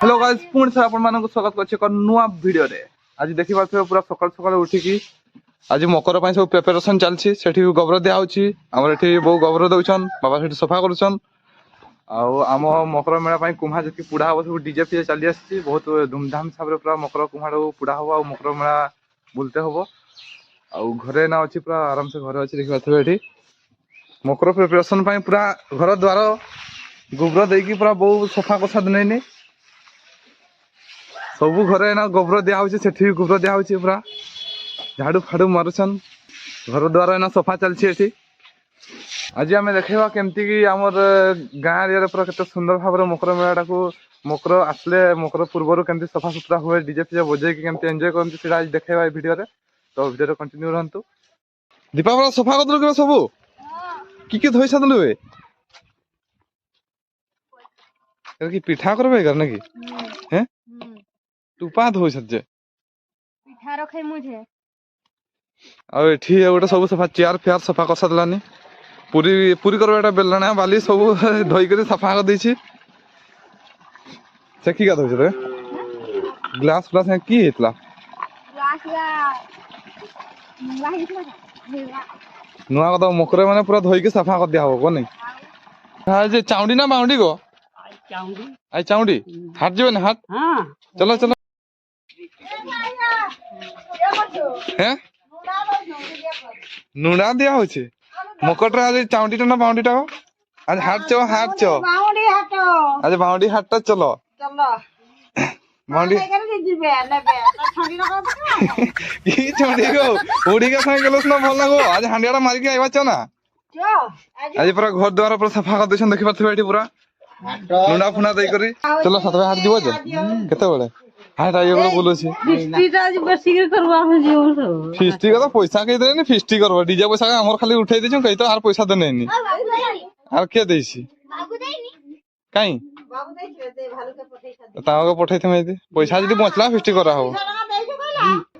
Hello guys पुणी थर आपन स्वागत करछि एक नुआ वीडियो रे। आज देखि पाथबे पूरा सकाल सकाल उठिकी आज मकर पई सब प्रिपरेशन चलछि। सेठी गोबर दिया होछि। हमर एठी बहु गोबर दउछन बाबा सेठी सफा करछन। आउ आम मकर मेला पई कुम्हा जति पुडा हो सब डीजे पीजे चली आछि। बहुत धूमधाम हिसाब रे पूरा मकर कुम्हाडो पुडा हो आ मकर मेला बुलते होबो। आउ घरे ना अछि पूरा आराम से घरे अछि देखि पाथबे एठी मकर प्रिपरेशन पई पूरा घर द्वार गोबर देकी पूरा बहु सफा कसा दनेनी सबू घरे ना गोबर दिया होछि। सेठी गोबर दिया होछि पूरा झाड़ू फाड़ू मारुछन घर द्वार ना सफा चलछि एठी। आज आम देखा केमती कि आमर गाँ एरिया पूरा केते सुंदर भाव मकर मेला को मकर आसले मकर पूर्व केमती सफा सुतरा हुए डीजे फीजे बजे केमती एंजॉय करते सीधा आज देखा वीडियो रे। तो वीडियो कंटिन्यू रहंतु। दीपावली सफा करदलु के सबू की धोई सदलु ए कि पिठा करबे कर नकी हैं टुपा धोई सजे पिठा रखे मुझे आ एठी गोटे सब सफा चेयर फेयर सफा कर सदलानी पूरी पूरी करबा बेलना बाली सब धोई कर सफा कर देछि। से की का धोइ रे ग्लास ग्लास की हेतला ग्लास या नुवा हिसला नुआ कदा मकरे माने पूरा धोई के सफा कर दिया हो कोनी। हां जे चाउडी ना बाउंडी गो आई चाउडी हाट जेबे ना हाट। हां चलो चलो हैं नुना दिया होछि मकटरा आज चाउडी ना बाउंडी टा आज हाट चो बाउंडी हाट आज बाउंडी हाट चलो चलो बाउंडी करे जिबे नेबे ठंडी न की चाउडी गो उडी के संग गेलस ना भल लागो आज हांडियाडा मारी के आइबा छ ना जो आज पूरा घर द्वार पूरा सफा कर देछन देखि पाथबे एठी पूरा नुना फुना देई करी चलो सतबे हाट जीवो जे केते बेले हाट आइयो को बोलो छी फिस्टी ता आज बेसी के करबा हम जीव सब फिस्टी का पैसा के देनी फिस्टी करबो डीजे पैसा हमर खाली उठै देछु कहि तो आर पैसा देने नी आर के देछि बाबू देनी काई बाबू देछि दे भालू के पठै छ ताको पठै थमे पैसा जदी बचला फिस्टी करा हो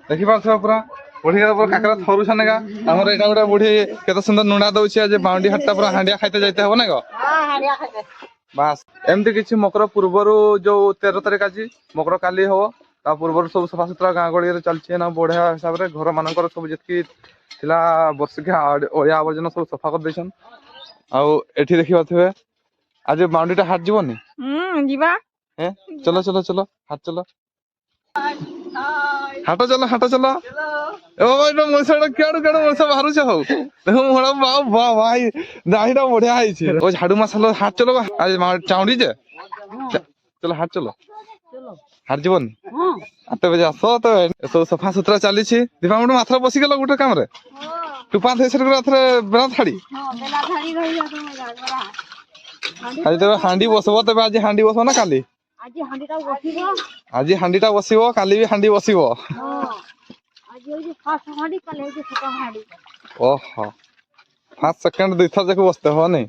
देखि पाछो पूरा बुढ़ी का काकरा थरु छनेगा हमर एटा गोटा बुढ़ी केते सुंदर नुना दउछि जे बाउंडी हट्टा पूरा हांडिया खाइते जाइते हो ना गो। हां हांडिया खाते बस एमती किछि मकर पूर्वरु जो 13 तारिख आज मकर काली हो ता पूर्वर सब सफा सुतरा गाँ गड़ी रे चलछि ना बढ़िया हिसाब रे घर मानकर सब जतकी थिला वर्ष के ओया आवर्जन सब सफा कर देछन। आ एठी देखि पाथबे आज बाउंडीटा हाट जीवनी जीवा हैं चलो चलो चलो हाट चलो हाट चलो ओ नो मसडा केडो केडो मस बाहरु छ हो देखो मोड़ा वाह भाई दाहीटा बढ़िया आइ छै ओ झाड़ू मसाला हाट चलो आज चाउडी जे चलो हाट चलो हाट जीवन हां 8 बजे आसो तो सब सफा सुतरा चली छी दीपावली माथरा बसी गेलो गुटे काम रे टुपा थेसर कर अथरे बेला थाड़ी हां बेला थाड़ी रही जा तो मजा बड़ा आज तो हांडी बसबो तबे आज हांडी बसो ना काली आज हांडीटा बसिबो आज हांडीटा बसिबो काली भी हांडी बसिबो हां आज होई फर्स्ट हांडी कल होई सेकंड हांडी ओहो फर्स्ट सेकंड दुई थर जाके बसते हो नहीं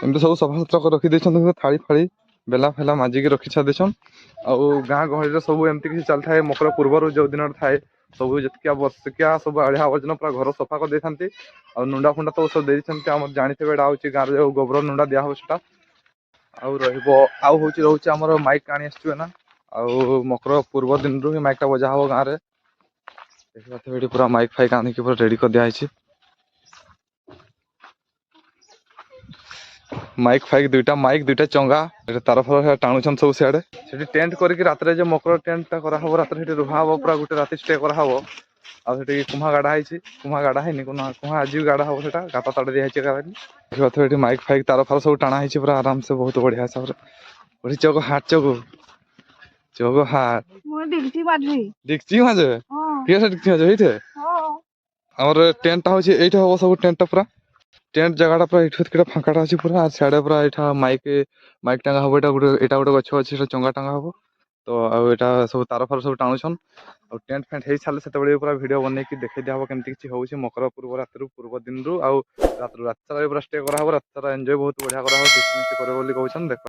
एमते सब सफा सुतरा कर रखी देछन थाली फाली बेला फेला माजी के रखी छ देछन। आ गाँ गहली रे सब एमती किसी चलता है मकर पूर्व जो दिन थाए सब जतकिया वर्षिकिया सब अढ़िया आवर्जन पूरा घर सफा कर देथांती आ नुंडा फुंडा तो सब देछंती हमर जानिथे बेडा होची गाँ रे गोबर नुंडा दिया हो सेटा आ रहइबो आ होची रहउची हमर माइक आनी आछुए ना आ मकर पूर्व दिन रु माइक टा बजा हो गाँ रे देखि बेडी पूरा माइक फाइक आनी के पूरा रेडी कर दिया आइछि। माइक फाइक दुईटा माइक दुईटा चंगा तार फर टाणुछन सब सियाडे सेठी टेंट करके रात्रे जे मकर टेंट टा करा हबो रात्रे सेठी रुहा हबो पूरा गुटे राति स्टे करा हबो आ सेठी कुम्हा गाडा आइछि कुम्हा गाडा हैनी कुम्हा आज भी गाडा हबो सेटा गाता ताडे दिया आइछि गाडी देखो सेठी माइक फाइक तार फर सब टाणा आइछि पूरा आराम से बहुत बढ़िया हिसाब रे बड़ी चौक हाट मोर डिगची बाजवी डिगची माजे हां के से डिगची माजे हेथे हां हमर टेंट टा होछि एठे हबो सब टेंट टा पूरा टेंट जगह पूरा इठो केटा फांकाटा अछि पूरा साइड पूरा एठा माइक टांगा हबो एटा गोटे गछ अछि चंगा टांगा हबो तो आ एटा सब तार फार सब टाणुछन आ टेंट फेंट हेइ साले सेते बेले पूरा वीडियो बनै कि देखै दिया हबो केमति किछि होउछि मकर पूर्व रात्रु पूर्व दिन रु आ रात्रु रात सारा पूरा स्टे करा हबो रात सारा एन्जॉय बहुत बढ़िया करा हबो किछि करे बोली कहउछन देख।